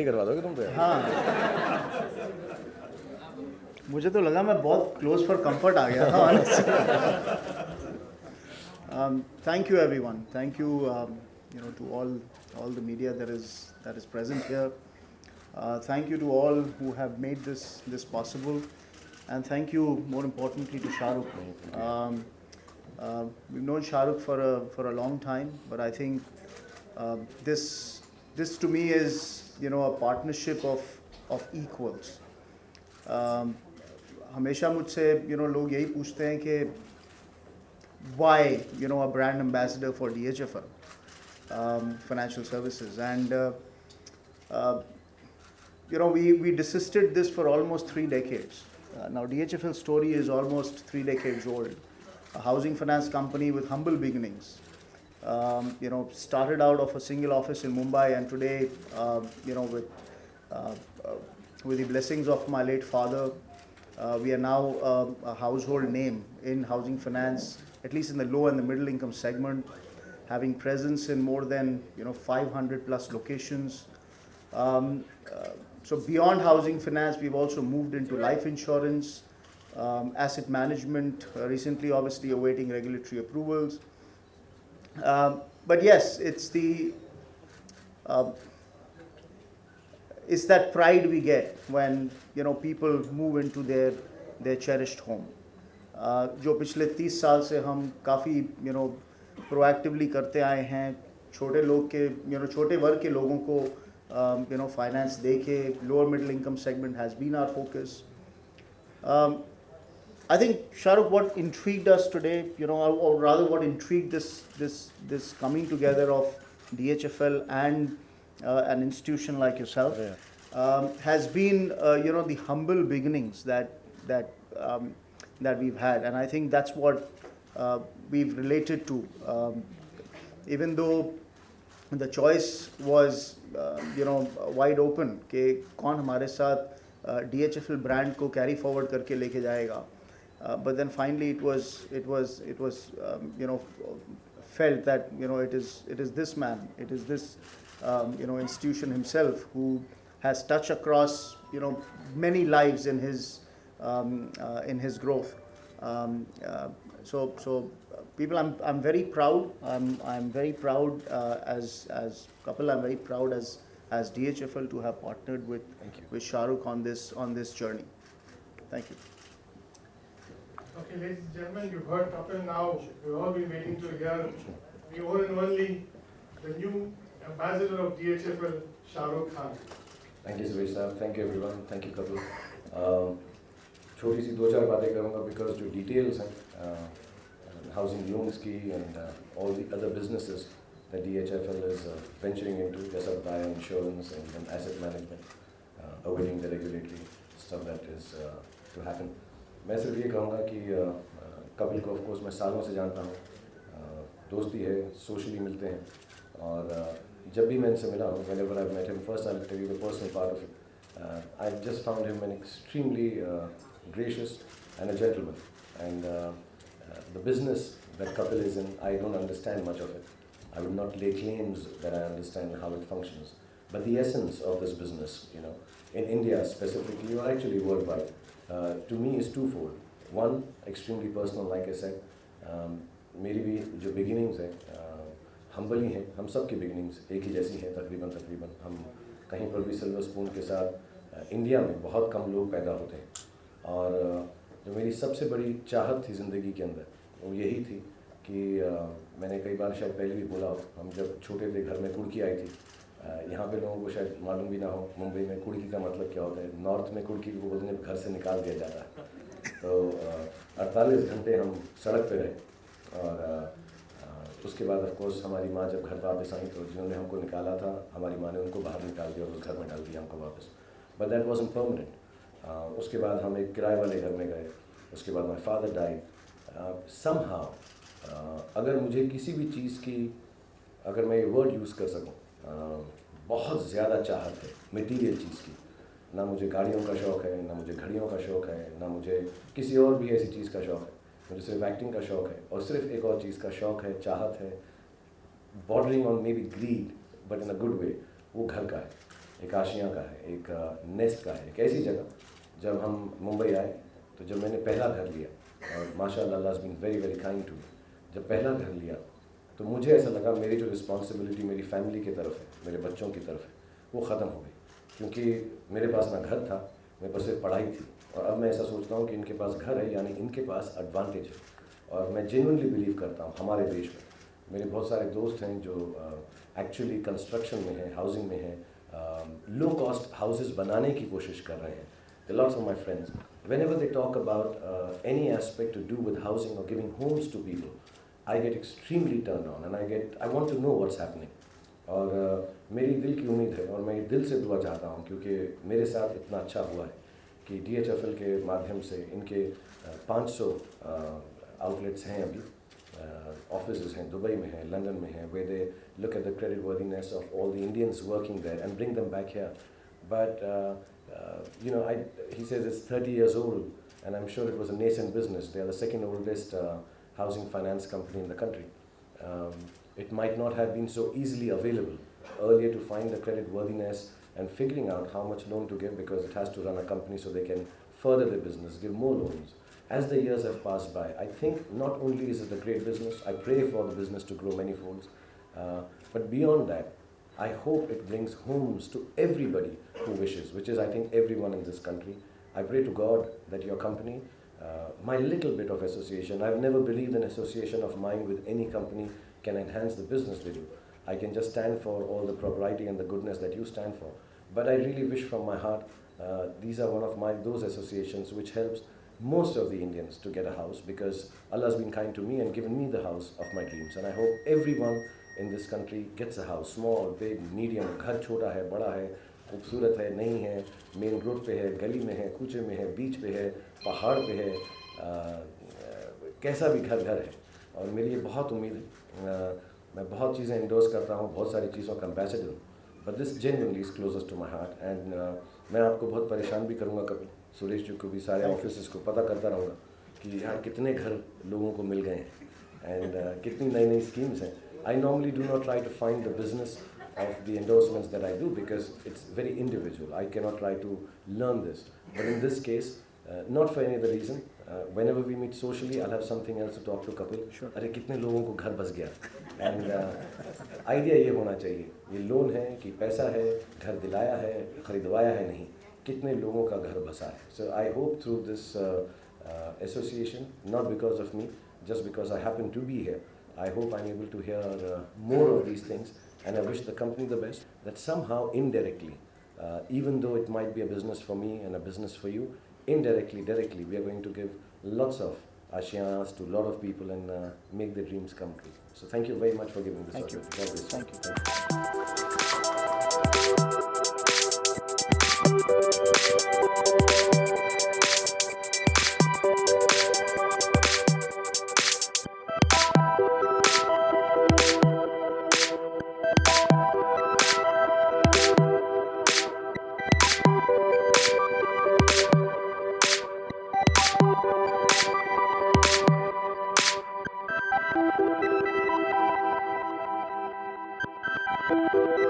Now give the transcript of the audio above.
शादी करवा दोगे तुम तो यार। हाँ, मुझे तो लगा मैं बहुत क्लोज फॉर कंफर्ट आ गया था। Thank you everyone. Thank you, to all the media that is present here. Thank you to all who have made this possible, and thank you more importantly to Shahruk. We've known Shahruk for a long time, but I think this to me is a partnership of equals. हमेशा मुझसे लोग यही पूछते हैं कि why a brand ambassador for DHFL financial services, and we desisted this for almost 3 decades. Now DHFL story is almost 3 decades old. A housing finance company with humble beginnings. Started out of a single office in Mumbai, and today with the blessings of my late father, we are now a household name in housing finance, at least in the low and the middle income segment, having presence in more than 500 plus locations. So beyond housing finance, we've also moved into life insurance, asset management, recently obviously awaiting regulatory approvals. But yes, it's that pride we get when people move into their cherished home. जो पिछले 30 साल से हम काफ़ी proactively करते आए हैं, छोटे लोग के छोटे वर्ग के लोगों को फाइनेंस दे के, lower middle income segment has been our focus. I think, Shahruk, what intrigued us today, or rather what intrigued this coming together of DHFL and an institution like yourself, has been the humble beginnings that we've had, and I think that's what we've related to. Even though the choice was wide open कि कौन हमारे साथ DHFL brand को carry forward करके लेके जाएगा, but then finally it was felt that it is this man, it is this institution himself who has touched across many lives in his growth. So people, I'm very proud. I'm very proud as couple. I'm very proud as DHFL to have partnered with Shahruk on this journey. Thank you. Okay, ladies and gentlemen, you've heard Kapil now. We've all been waiting to hear the one and only, the new ambassador of DHFL, Shahruk Khan. Thank you, Suresh sir. Thank you everyone. Thank you, Kapil. छोटी सी 2-4 बातें करूँगा because जो details हैं housing loans की and all the other businesses that DHFL is venturing into, जैसा बताया insurance and asset management, awaiting the regulatory stuff that is to happen. मैं सिर्फ ये कहूँगा कि कपिल को ऑफ कोर्स मैं सालों से जानता हूँ, दोस्ती है, सोशली मिलते हैं, और जब भी मैं इनसे मिला हूँ, whenever I've met him, first I'll tell you the personal part of it. I just found him an extremely gracious and a gentleman, and the business that Kapil is in, I don't understand much of it. I would not lay claims that I understand how it functions, but the essence of this business, in India specifically, or actually worldwide, to me is twofold. One, extremely personal, like I said. मेरी भी जो beginnings है, humble ही हैं, हम सब की beginnings एक ही जैसी हैं तकरीबन. हम कहीं पर भी सिल्वर स्पून के साथ इंडिया में बहुत कम लोग पैदा होते हैं, और जो मेरी सबसे बड़ी चाहत थी ज़िंदगी के अंदर वो यही थी कि मैंने कई बार शायद पहले भी बोला हो, हम जब छोटे थे घर में कुड़की आई थी. यहाँ पे लोगों को शायद मालूम भी ना हो मुंबई में कुड़की का मतलब क्या होता है. नॉर्थ में कुड़की को बोलते हैं घर से निकाल दिया जाता है. तो 48 घंटे हम सड़क पे रहे, और उसके बाद ऑफ कोर्स हमारी माँ जब घर वापस आई तो जिन्होंने हमको निकाला था हमारी माँ ने उनको बाहर निकाल दिया और उस घर में डाल दिया हमको वापस. But that wasn't permanent. उसके बाद हम एक किराए वाले घर में गए. उसके बाद माई फादर डाइड. समहाउ अगर मुझे किसी भी चीज़ की, अगर मैं ये वर्ड यूज़ कर सकूं, बहुत ज़्यादा चाहत है मटीरियल चीज़ की. ना मुझे गाड़ियों का शौक़ है, ना मुझे घड़ियों का शौक़ है, ना मुझे किसी और भी ऐसी चीज़ का शौक़ है. मुझे सिर्फ एक्टिंग का शौक़ है, और सिर्फ एक और चीज़ का शौक़ है, चाहत है, bordering on maybe greed but in a good way, वो घर का है. एक आशियाँ का है, एक नेस्ट का है, एक ऐसी जगह। जब हम मुंबई आए तो जब मैंने पहला घर लिया, और माशाल्लाह अल्लाह has been very very kind to me, जब पहला घर लिया तो मुझे ऐसा लगा मेरी जो रिस्पॉन्सिबिलिटी मेरी फैमिली की तरफ है, मेरे बच्चों की तरफ है, वो ख़त्म हो गई। क्योंकि मेरे पास ना घर था, मेरे पास सिर्फ पढ़ाई थी, और अब मैं ऐसा सोचता हूँ कि इनके पास घर है, यानी इनके पास एडवांटेज है। और मैं जेन्युइनली बिलीव करता हूँ हमारे देश में, मेरे बहुत सारे दोस्त हैं जो एक्चुअली कंस्ट्रक्शन में हैं, हाउसिंग में हैं, लो कॉस्ट हाउसेस बनाने की कोशिश कर रहे हैं। The lots of my friends, whenever they talk about any aspect to do with housing or giving homes to people, I get extremely turned on and I want to know what's happening. और मेरी दिल की उम्मीद है और मैं दिल से दुआ चाहता हूँ, क्योंकि मेरे साथ इतना अच्छा हुआ है कि DHFL के माध्यम से इनके 500 आउटलेट्स हैं अभी, ऑफिसेज हैं, दुबई में हैं, लंदन में हैं, where they look at the credit worthiness of all the Indians working there and bring them back here. But you know, he says it's 30 years old, and I'm sure it was a nascent business. They are the second oldest housing finance company in the country. It might not have been so easily available earlier to find the credit worthiness and figuring out how much loan to give, because it has to run a company so they can further their business, give more loans. As the years have passed by, I think not only is it a great business, I pray for the business to grow many folds, but beyond that, I hope it brings homes to everybody who wishes, which is I think everyone in this country. I pray to God that your company, my little bit of association, I've never believed an association of mine with any company can enhance the business they do. I can just stand for all the propriety and the goodness that you stand for. But I really wish from my heart, these are one of those associations which helps most of the Indians to get a house, because Allah has been kind to me and given me the house of my dreams. And I hope everyone in this country gets a house, small, big, medium, घर छोटा है, बड़ा है, खूबसूरत है, नहीं है, main road पे है, गली में है, कूचे में है, बीच पे है, पहाड़ पे है, कैसा भी घर है। और मेरी ये बहुत उम्मीद है, मैं बहुत चीज़ें इंडोर्स करता हूँ, बहुत सारी चीज़ों का एम्बेसडर हूँ, but this genuinely is closest to my heart. And मैं आपको बहुत परेशान भी करूँगा कभी, सुरेश जी को भी, सारे ऑफिस को पता करता रहूँगा कि यार कितने घर लोगों को मिल गए हैं एंड कितनी नई नई स्कीम्स हैं। I normally do not try to find the business of the endorsements that I do, because it's very individual. I cannot try to learn this. But in this case, not for any other reason, whenever we meet socially, I'll have something else to talk to Kapil. Sure. अरे कितने लोगों को घर बस गया, and idea ये होना चाहिए, ये लोन है कि पैसा है, घर दिलाया है, खरीदवाया है, नहीं, कितने लोगों का घर बसा है. So I hope through this association, not because of me, just because I happen to be here, I hope I'm able to hear more of these things, and I wish the company the best, that somehow indirectly, even though it might be a business for me and a business for you, indirectly, directly, we are going to give lots of ashiyas to a lot of people and make their dreams come true. So thank you very much for giving this Thank you. opportunity. God bless you. Thank you. Thank you.